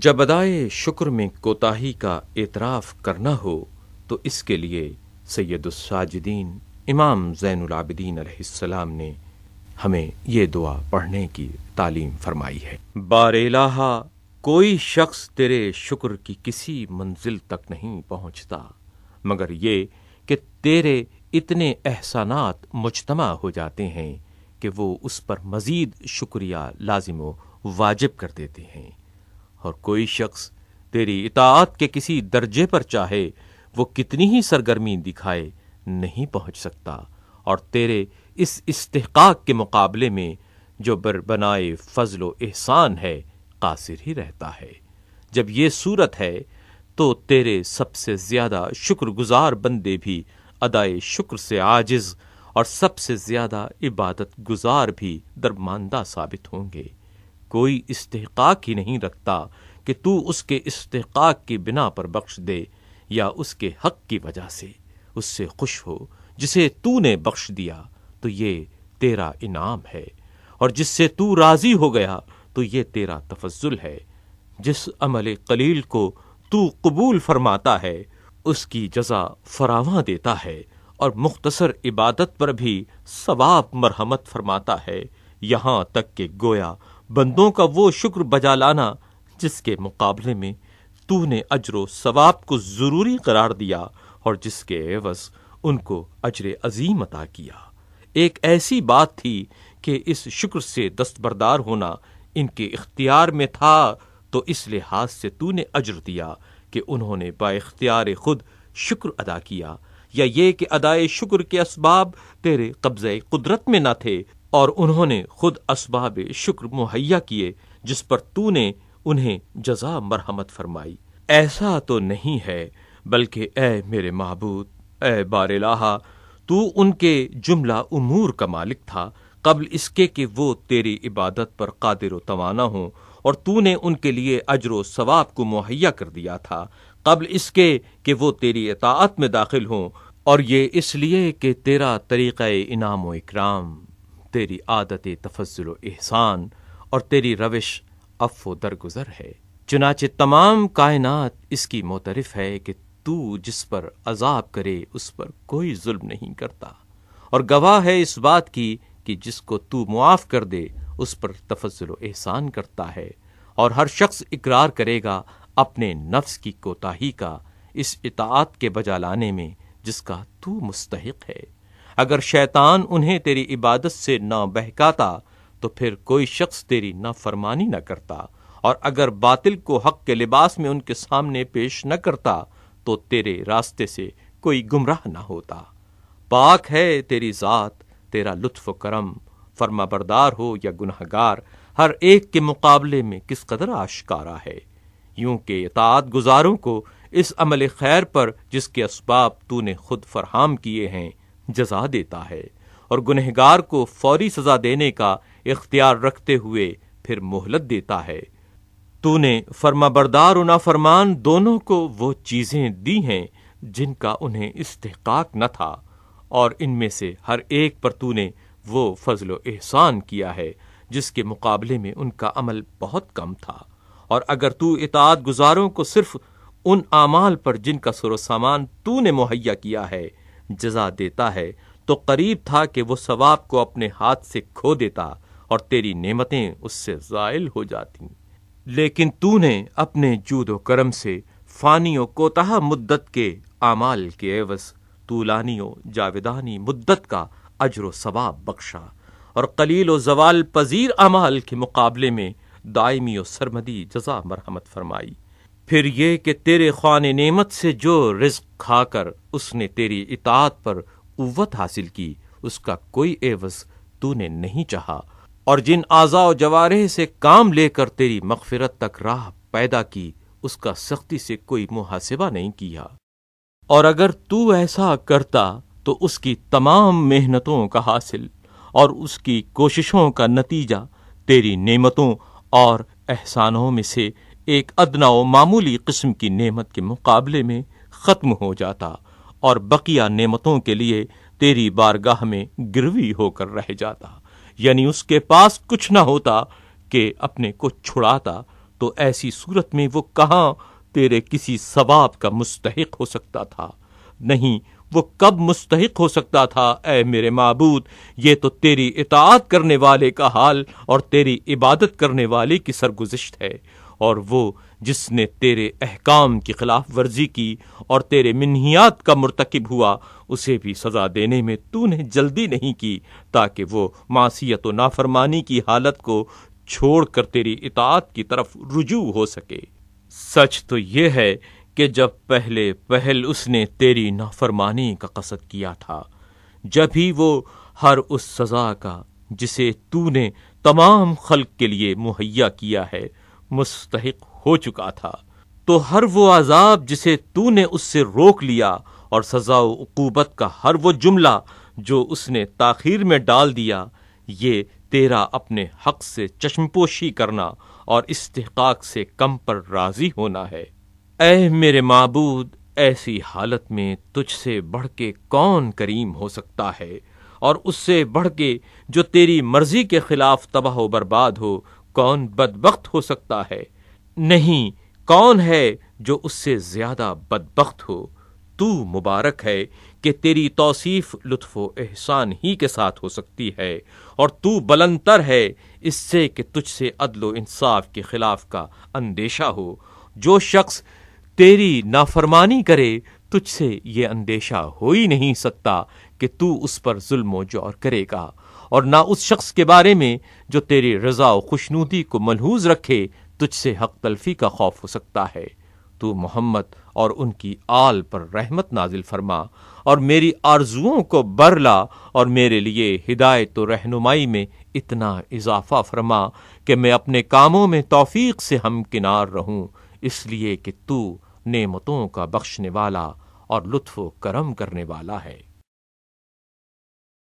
جب ادائے شکر میں کوتاہی کا اعتراف کرنا ہو تو اس کے لیے سید الساجدین امام زین العابدین علیہ السلام نے ہمیں یہ دعا پڑھنے کی تعلیم فرمائی ہے۔ بار الہا، کوئی شخص تیرے شکر کی کسی منزل تک نہیں پہنچتا مگر یہ کہ تیرے اتنے احسانات مجتمع ہو جاتے ہیں کہ وہ اس پر مزید شکریہ لازم و واجب کر دیتے ہیں، اور کوئی شخص تیری اطاعت کے کسی درجے پر چاہے وہ کتنی ہی سرگرمی دکھائے نہیں پہنچ سکتا، اور تیرے اس استحقاق کے مقابلے میں جو بربنائے فضل و احسان ہے قاصر ہی رہتا ہے۔ جب یہ صورت ہے تو تیرے سب سے زیادہ شکر گزار بندے بھی ادائے شکر سے عاجز اور سب سے زیادہ عبادت گزار بھی درماندہ ثابت ہوں گے۔ کوئی استحقاق ہی نہیں رکھتا کہ تو اس کے استحقاق کی بنا پر بخش دے یا اس کے حق کی وجہ سے اس سے خوش ہو۔ جسے تو نے بخش دیا تو یہ تیرا انعام ہے، اور جس سے تو راضی ہو گیا تو یہ تیرا تفضل ہے۔ جس عمل قلیل کو تو قبول فرماتا ہے اس کی جزا فراواں دیتا ہے، اور مختصر عبادت پر بھی ثواب مرحمت فرماتا ہے، یہاں تک کہ گویا بندوں کا وہ شکر بجا لانا جس کے مقابلے میں تو نے اجر و ثواب کو ضروری قرار دیا اور جس کے عوض ان کو اجر عظیم عطا کیا۔ ایک ایسی بات تھی کہ اس شکر سے دستبردار ہونا ان کے اختیار میں تھا، تو اس لحاظ سے تو نے اجر دیا کہ انہوں نے با اختیار خود شکر ادا کیا، یا یہ کہ ادائے شکر کے اسباب تیرے قبضہ قدرت میں نہ تھے اور انہوں نے خود اسباب شکر مہیا کیے جس پر تو نے انہیں جزا مرحمت فرمائی۔ ایسا تو نہیں ہے، بلکہ اے میرے معبود، اے بار الہا، تو ان کے جملہ امور کا مالک تھا قبل اس کے کہ وہ تیری عبادت پر قادر و توانا ہوں، اور تو نے ان کے لیے اجر و ثواب کو مہیا کر دیا تھا قبل اس کے کہ وہ تیری اطاعت میں داخل ہوں، اور یہ اس لیے کہ تیرا طریقہ انعام و اکرام، تیری عادت تفضل و احسان اور تیری روش عفو و درگزر ہے۔ چنانچہ تمام کائنات اس کی معترف ہے کہ تو جس پر عذاب کرے اس پر کوئی ظلم نہیں کرتا، اور گواہ ہے اس بات کی کہ جس کو تو معاف کر دے اس پر تفضل و احسان کرتا ہے، اور ہر شخص اقرار کرے گا اپنے نفس کی کوتاہی کا اس اطاعت کے بجا لانے میں جس کا تو مستحق ہے۔ اگر شیطان انہیں تیری عبادت سے نہ بہکاتا تو پھر کوئی شخص تیری نافرمانی نہ کرتا، اور اگر باطل کو حق کے لباس میں ان کے سامنے پیش نہ کرتا تو تیرے راستے سے کوئی گمراہ نہ ہوتا۔ پاک ہے تیری ذات، تیرا لطف و کرم، فرما بردار ہو یا گنہگار، ہر ایک کے مقابلے میں کس قدر آشکارا ہے۔ یوں کہ اطاعت گزاروں کو اس عمل خیر پر جس کے اسباب تو نے خود فراہم کیے ہیں جزا دیتا ہے، اور گنہگار کو فوری سزا دینے کا اختیار رکھتے ہوئے پھر مہلت دیتا ہے۔ تو نے فرما بردار و نافرمان دونوں کو وہ چیزیں دی ہیں جن کا انہیں استحقاق نہ تھا، اور ان میں سے ہر ایک پر تو نے وہ فضل و احسان کیا ہے جس کے مقابلے میں ان کا عمل بہت کم تھا۔ اور اگر تو اطاعت گزاروں کو صرف ان اعمال پر جن کا سر و سامان تو نے مہیا کیا ہے جزا دیتا ہے تو قریب تھا کہ وہ ثواب کو اپنے ہاتھ سے کھو دیتا اور تیری نعمتیں اس سے زائل ہو جاتی، لیکن تو نے اپنے جود و کرم سے فانی و کوتاہ مدت کے اعمال کے عوض طولانی و جاودانی مدت کا اجر و ثواب بخشا، اور قلیل و زوال پذیر اعمال کے مقابلے میں دائمی و سرمدی جزا مرحمت فرمائی۔ پھر یہ کہ تیرے خوان نعمت سے جو رزق کھا کر اس نے تیری اطاعت پر قوت حاصل کی اس کا کوئی عوض تو نے نہیں چاہا، اور جن اعضاء و جوارح سے کام لے کر تیری مغفرت تک راہ پیدا کی اس کا سختی سے کوئی محاسبہ نہیں کیا، اور اگر تو ایسا کرتا تو اس کی تمام محنتوں کا حاصل اور اس کی کوششوں کا نتیجہ تیری نعمتوں اور احسانوں میں سے ایک ادنا و معمولی قسم کی نعمت کے مقابلے میں ختم ہو جاتا، اور بقیہ نعمتوں کے لیے تیری بارگاہ میں گروی ہو کر رہ جاتا، یعنی اس کے پاس کچھ نہ ہوتا کہ اپنے کو چھڑاتا تو ایسی صورت میں وہ کہاں تیرے کسی ثواب کا مستحق ہو سکتا تھا؟ نہیں، وہ کب مستحق ہو سکتا تھا اے میرے معبود؟ یہ تو تیری اطاعت کرنے والے کا حال اور تیری عبادت کرنے والے کی سرگزشت ہے، اور وہ جس نے تیرے احکام کی خلاف ورزی کی اور تیرے منہیات کا مرتکب ہوا، اسے بھی سزا دینے میں تو نے جلدی نہیں کی تاکہ وہ معصیت و نافرمانی کی حالت کو چھوڑ کر تیری اطاعت کی طرف رجوع ہو سکے۔ سچ تو یہ ہے کہ جب پہل اس نے تیری نافرمانی کا قصد کیا تھا، جب ہی وہ ہر اس سزا کا جسے تو نے تمام خلق کے لیے مہیا کیا ہے مستحق ہو چکا تھا، تو ہر وہ عذاب جسے تو نے اس سے روک لیا اور سزا و عقوبت کا ہر وہ جملہ جو اس نے تاخیر میں ڈال دیا، یہ تیرا اپنے حق سے چشم پوشی کرنا اور استحقاق سے کم پر راضی ہونا ہے۔ اے میرے معبود، ایسی حالت میں تجھ سے بڑھ کے کون کریم ہو سکتا ہے، اور اس سے بڑھ کے جو تیری مرضی کے خلاف تباہ و برباد ہو کون بدبخت ہو سکتا ہے؟ نہیں، کون ہے جو اس سے زیادہ بدبخت ہو؟ تو مبارک ہے کہ تیری توصیف لطف و احسان ہی کے ساتھ ہو سکتی ہے، اور تو بلندتر ہے اس سے کہ تجھ سے عدل و انصاف کے خلاف کا اندیشہ ہو۔ جو شخص تیری نافرمانی کرے، تجھ سے یہ اندیشہ ہو ہی نہیں سکتا کہ تو اس پر ظلم و جور کرے گا، اور نہ اس شخص کے بارے میں جو تیری رضا و خوشنودی کو ملحوظ رکھے تجھ سے حق تلفی کا خوف ہو سکتا ہے۔ تو محمد اور ان کی آل پر رحمت نازل فرما، اور میری آرزوؤں کو برلا، اور میرے لیے ہدایت و رہنمائی میں اتنا اضافہ فرما کہ میں اپنے کاموں میں توفیق سے ہمکنار رہوں، اس لیے کہ تو نعمتوں کا بخشنے والا اور لطف و کرم کرنے والا ہے۔